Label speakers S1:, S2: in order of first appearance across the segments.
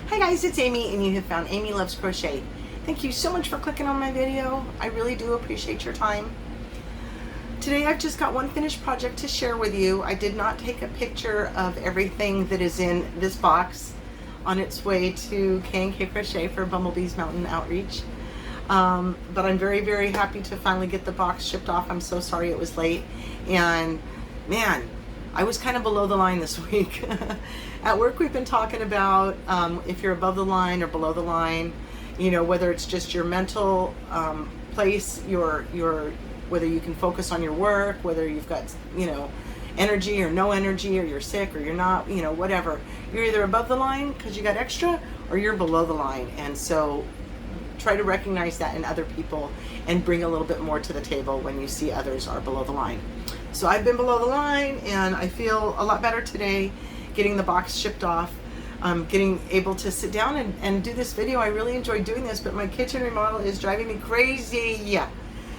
S1: Hi guys, it's Amy and you have found Amy Loves Crochet. Thank you so much for clicking on my video. I really do appreciate your time. Today I've just got one finished project to share with you. I did not take a picture of everything that is in this box on its way to K Crochet for Bumblebee's Mountain Outreach. But I'm very, very happy to finally get the box shipped off. I'm so sorry it was late. And man, I was kind of below the line this week. At work we've been talking about if you're above the line or below the line, you know, whether it's just your mental place, whether you can focus on your work, whether you've got, you know, energy or no energy, or you're sick or you're not, you know, whatever. You're either above the line because you got extra, or you're below the line. And so try to recognize that in other people and bring a little bit more to the table when you see others are below the line. So I've been below the line and I feel a lot better today getting the box shipped off, getting able to sit down and do this video. I really enjoy doing this, but my kitchen remodel is driving me crazy. Yeah.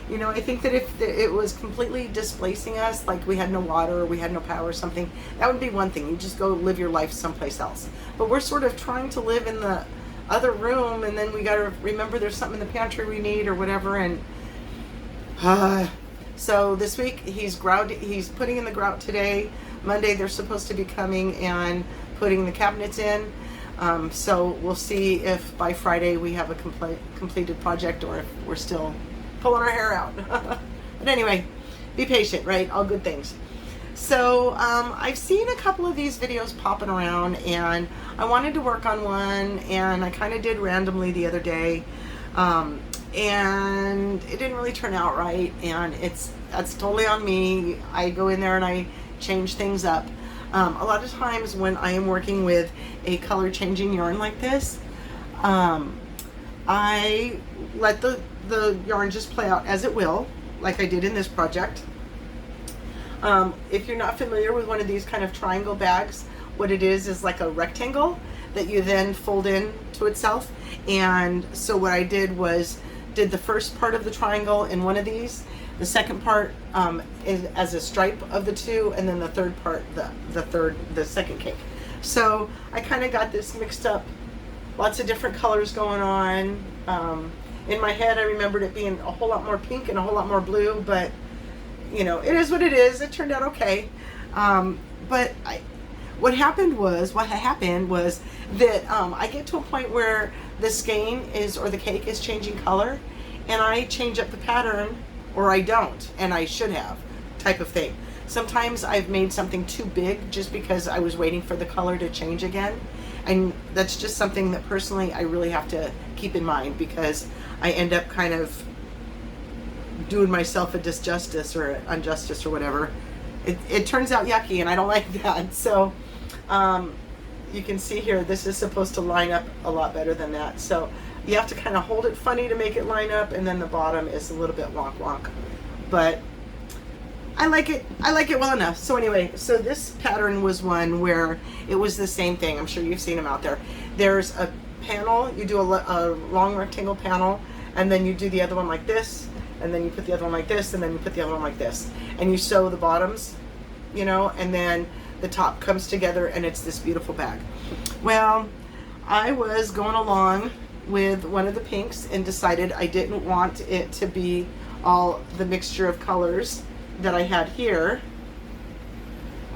S1: You know, I think that if it was completely displacing us, like we had no water or we had no power or something, that would be one thing. You just go live your life someplace else. But we're sort of trying to live in the other room, and then we got to remember there's something in the pantry we need or whatever. And so this week he's putting in the grout today. Monday they're supposed to be coming and putting the cabinets in. So we'll see if by Friday we have a completed project or if we're still pulling our hair out. But anyway, be patient, right? All good things. So I've seen a couple of these videos popping around and I wanted to work on one, and I kind of did randomly the other day. And it didn't really turn out right, and that's totally on me. I go in there and I change things up. A lot of times when I am working with a color changing yarn like this, I let the yarn just play out as it will, like I did in this project. If you're not familiar with one of these kind of triangle bags, what it is like a rectangle that you then fold in to itself. And so what I did was did the first part of the triangle in one of these, the second part is as a stripe of the two, and then the third part, the second cake. So I kind of got this mixed up, lots of different colors going on. In my head I remembered it being a whole lot more pink and a whole lot more blue, but you know, it is what it is. It turned out okay. But what happened was that I get to a point where the skein or the cake is changing color, and I change up the pattern, or I don't, and I should have, type of thing. Sometimes I've made something too big just because I was waiting for the color to change again, and that's just something that personally I really have to keep in mind, because I end up kind of doing myself a disjustice or injustice or whatever. It turns out yucky, and I don't like that. So you can see here, this is supposed to line up a lot better than that. So you have to kind of hold it funny to make it line up, and then the bottom is a little bit wonk wonk. But I like it well enough. So anyway, so this pattern was one where it was the same thing. I'm sure you've seen them out there. There's a panel, you do a long rectangle panel, and then you do the other one like this, and then you put the other one like this, and then you put the other one like this, and you sew the bottoms, you know, and then the top comes together and it's this beautiful bag. Well, I was going along with one of the pinks and decided I didn't want it to be all the mixture of colors that I had here.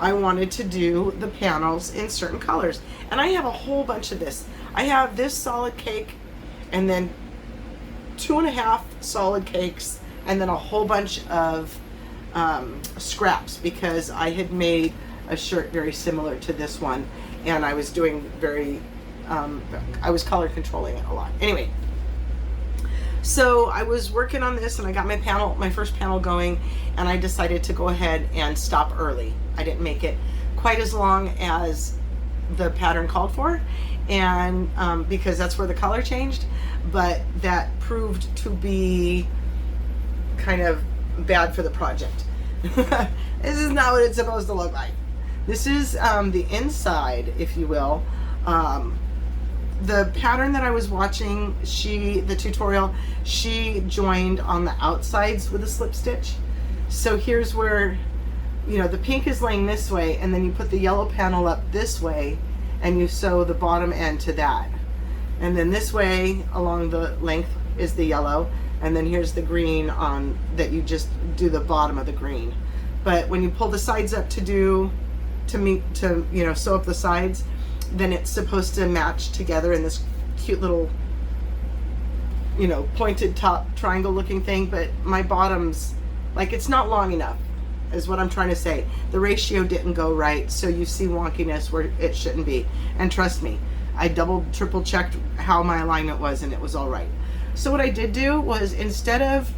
S1: I wanted to do the panels in certain colors, and I have a whole bunch of this. I have this solid cake, and then 2.5 solid cakes, and then a whole bunch of scraps, because I had made a shirt very similar to this one, and I was doing I was color controlling it a lot. Anyway, so I was working on this and I got my first panel going, and I decided to go ahead and stop early. I didn't make it quite as long as the pattern called for, and because that's where the color changed, but that proved to be kind of bad for the project. This is not what it's supposed to look like. This is the inside, if you will. The pattern that I was watching, the tutorial, she joined on the outsides with a slip stitch. So here's where, you know, the pink is laying this way, and then you put the yellow panel up this way, and you sew the bottom end to that. And then this way along the length is the yellow, and then here's the green on that you just do the bottom of the green. But when you pull the sides up to sew up the sides, then it's supposed to match together in this cute little, pointed top triangle looking thing. But my bottoms, like, it's not long enough, is what I'm trying to say. The ratio didn't go right, so you see wonkiness where it shouldn't be. And trust me, I double, triple checked how my alignment was, and it was all right. So what I did do was, instead of,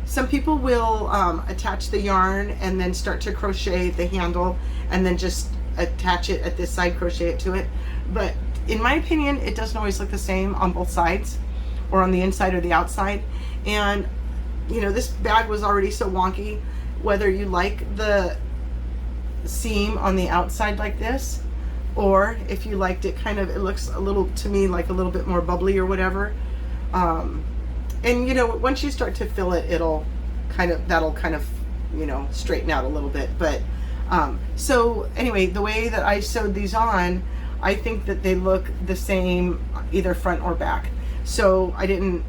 S1: some people will attach the yarn and then start to crochet the handle and then just attach it at this side, crochet it to it. But in my opinion, it doesn't always look the same on both sides, or on the inside or the outside. And this bag was already so wonky, whether you like the seam on the outside like this, or if you liked it kind of, it looks a little, to me, like a little bit more bubbly or whatever. And once you start to fill it, that'll kind of straighten out a little bit. But so anyway, the way that I sewed these on, I think that they look the same either front or back. So I didn't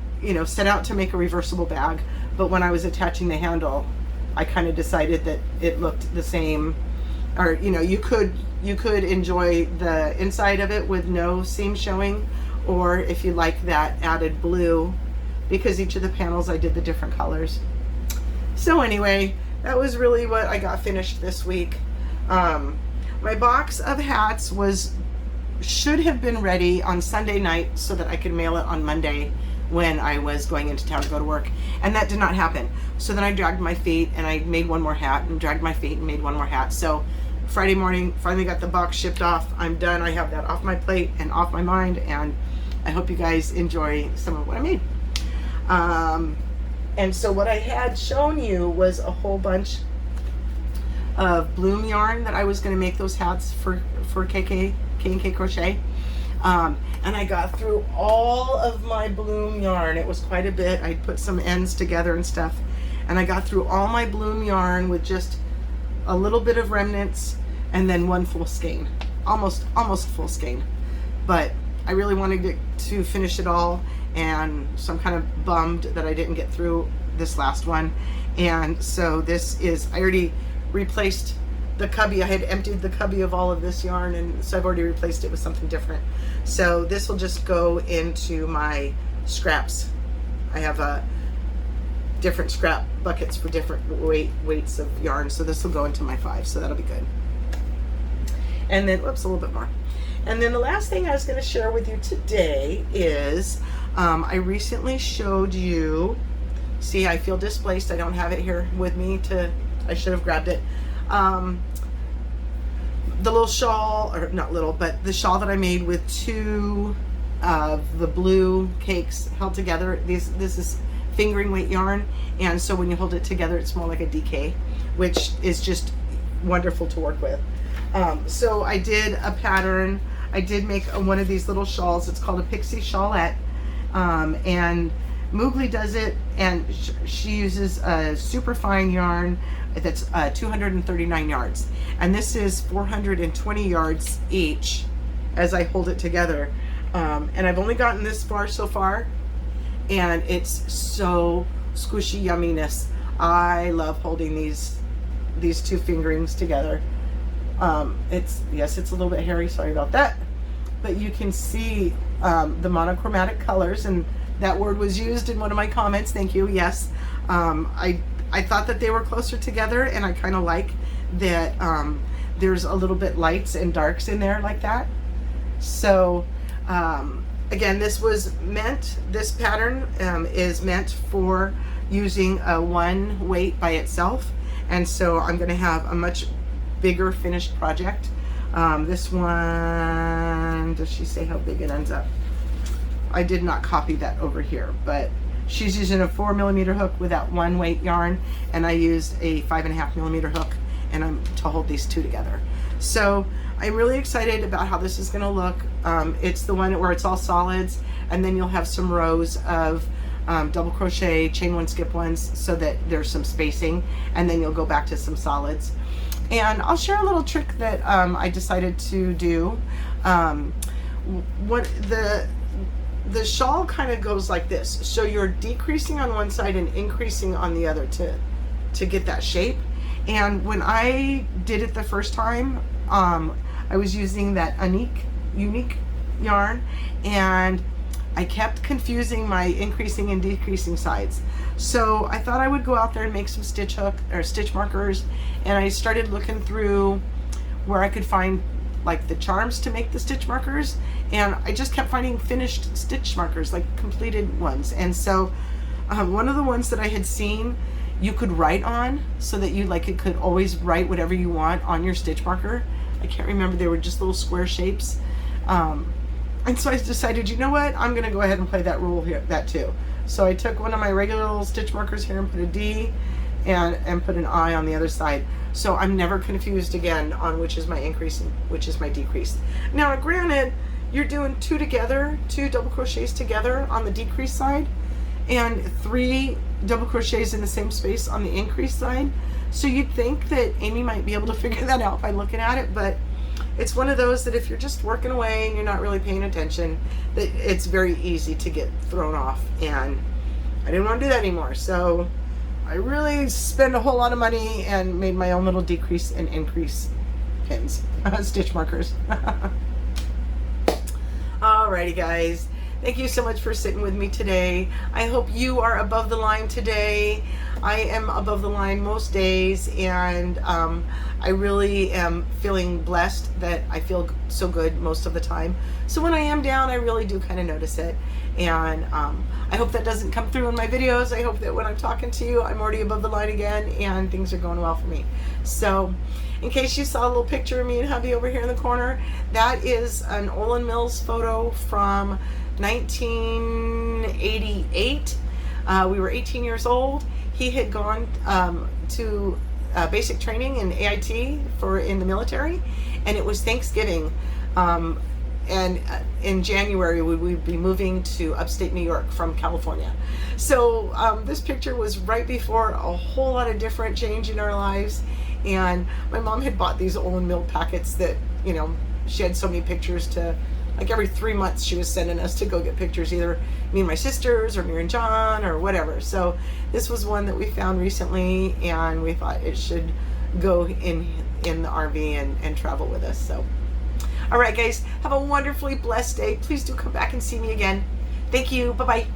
S1: set out to make a reversible bag, but when I was attaching the handle, I kind of decided that it looked the same. Or you could enjoy the inside of it with no seam showing, or if you like that added blue, because each of the panels I did the different colors. So anyway, that was really what I got finished this week. My box of hats should have been ready on Sunday night so that I could mail it on Monday when I was going into town to go to work, and that did not happen. So then I dragged my feet and I made one more hat, and dragged my feet and made one more hat. So Friday morning, finally got the box shipped off. I'm done. I have that off my plate and off my mind, and I hope you guys enjoy some of what I made. And so what I had shown you was a whole bunch of bloom yarn that I was going to make those hats for K Crochet. And I got through all of my bloom yarn. It was quite a bit. I put some ends together and stuff, and I got through all my bloom yarn with just a little bit of remnants, and then one full skein, almost full skein. But I really wanted to finish it all, and so I'm kind of bummed that I didn't get through this last one. And so I already replaced the cubby. I had emptied the cubby of all of this yarn, and so I've already replaced it with something different. So this will just go into my scraps. I have different scrap buckets for different weights of yarn, so this will go into my 5, so that'll be good. And then, whoops, a little bit more. And then the last thing I was going to share with you today is I recently showed you, see, I feel displaced. I don't have it here with me I should have grabbed it. The little shawl, or not little, but the shawl that I made with 2 of the blue cakes held together. This is fingering weight yarn, and so when you hold it together, it's more like a DK, which is just wonderful to work with. So I did a pattern. I did make one of these little shawls. It's called a Pixie Shawlette, and Moogly does it, and she uses a super fine yarn that's 239 yards, and this is 420 yards each as I hold it together. And I've only gotten this far so far, and it's so squishy yumminess. I love holding these 2 fingerings together. It's a little bit hairy, sorry about that, but you can see the monochromatic colors, and that word was used in one of my comments. Thank you. Yes, I thought that they were closer together, and I kind of like that there's a little bit lights and darks in there like that. So again, this pattern is meant for using a 1 weight by itself, and so I'm going to have a much bigger finished project. This one, does she say how big it ends up? I did not copy that over here, but she's using a 4mm hook with that 1 weight yarn, and I used a 5.5mm hook, and I'm to hold these 2 together. So I'm really excited about how this is going to look. It's the one where it's all solids, and then you'll have some rows of double crochet, chain 1, skip 1s, so that there's some spacing, and then you'll go back to some solids. And I'll share a little trick that I decided to do. the shawl kind of goes like this. So you're decreasing on one side and increasing on the other to get that shape. And when I did it the first time, I was using that unique yarn, and I kept confusing my increasing and decreasing sides. So I thought I would go out there and make some stitch hook or stitch markers, and I started looking through where I could find like the charms to make the stitch markers, and I just kept finding finished stitch markers, like completed ones. And so one of the ones that I had seen you could write on, so that it could always write whatever you want on your stitch marker. I can't remember, they were just little square shapes. And so I decided, you know what, I'm gonna go ahead and play that rule here, that too. So I took one of my regular little stitch markers here and put a D and put an I on the other side. So I'm never confused again on which is my increase and which is my decrease. Now granted, you're doing two double crochets together on the decrease side, and 3 double crochets in the same space on the increase side. So you'd think that Amy might be able to figure that out by looking at it, but it's one of those that if you're just working away and you're not really paying attention, that it's very easy to get thrown off. And I didn't want to do that anymore. So I really spent a whole lot of money and made my own little decrease and increase pins, stitch markers. Alrighty guys, thank you so much for sitting with me today. I hope you are above the line today. I am above the line most days, and I really am feeling blessed that I feel so good most of the time. So when I am down, I really do kind of notice it. And I hope that doesn't come through in my videos. I hope that when I'm talking to you, I'm already above the line again and things are going well for me. So in case you saw a little picture of me and hubby over here in the corner, that is an Olin Mills photo from 1988. We were 18 years old. He had gone to basic training in AIT in the military, and it was Thanksgiving. And in January we would be moving to upstate New York from California. So this picture was right before a whole lot of different change in our lives, and my mom had bought these Olin Mill packets that, you know, she had so many pictures to, like every 3 months she was sending us to go get pictures, either me and my sisters or me and John or whatever. So this was one that we found recently, and we thought it should go in the RV and travel with us. So all right guys, have a wonderfully blessed day. Please do come back and see me again. Thank you. Bye-bye.